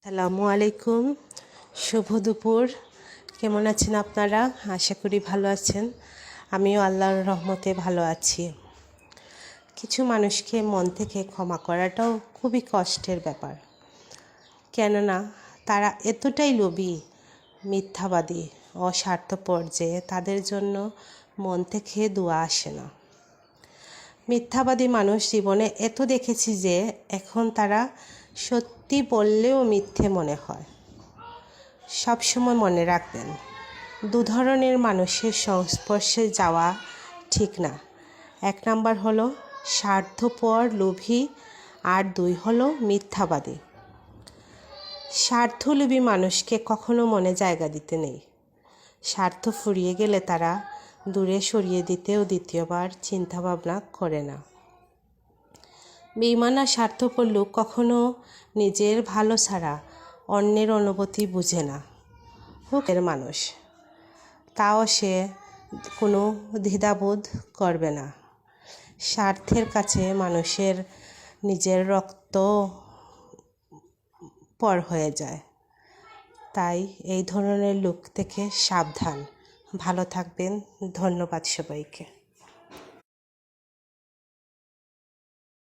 আসসালামু আলাইকুম, শুভ দুপুর। কেমন আছেন আপনারা? আশা করি ভালো আছেন। আমিও আল্লাহর রহমতে ভালো আছি। কিছু মানুষকে মন থেকে ক্ষমা করাটাও খুবই কষ্টের ব্যাপার, কেননা তারা এতটাই লোভী, মিথ্যাবাদী, অস্বার্থপর যে তাদের জন্য মন থেকে দোয়া আসে না। মিথ্যাবাদী মানুষ জীবনে এত দেখেছি যে এখন তারা সত্যি বললেও মিথ্যে মনে হয়। সবসময় মনে রাখবেন, দু ধরনের মানুষের সংস্পর্শে যাওয়া ঠিক না। 1 নাম্বার হলো স্বার্থপর লোভী, আর 2 হলো মিথ্যাবাদী। স্বার্থলোভী মানুষকে কখনো মনে জায়গা দিতে নেই। স্বার্থ ফুরিয়ে গেলে তারা দূরে সরিয়ে দিতেও দ্বিতীয়বার চিন্তাভাবনা করে না। বেঈমান আর স্বার্থপর লোক কখনো নিজের ভালো ছাড়া অন্যের অনুভূতি বুঝে না। হোকের মানুষ, তাও সে কোনো দ্বিধাবোধ করবে না। স্বার্থের কাছে মানুষের নিজের রক্ত পর হয়ে যায়। তাই এই ধরনের লোক থেকে সাবধান। ভালো থাকবেন। ধন্যবাদ সবাইকে।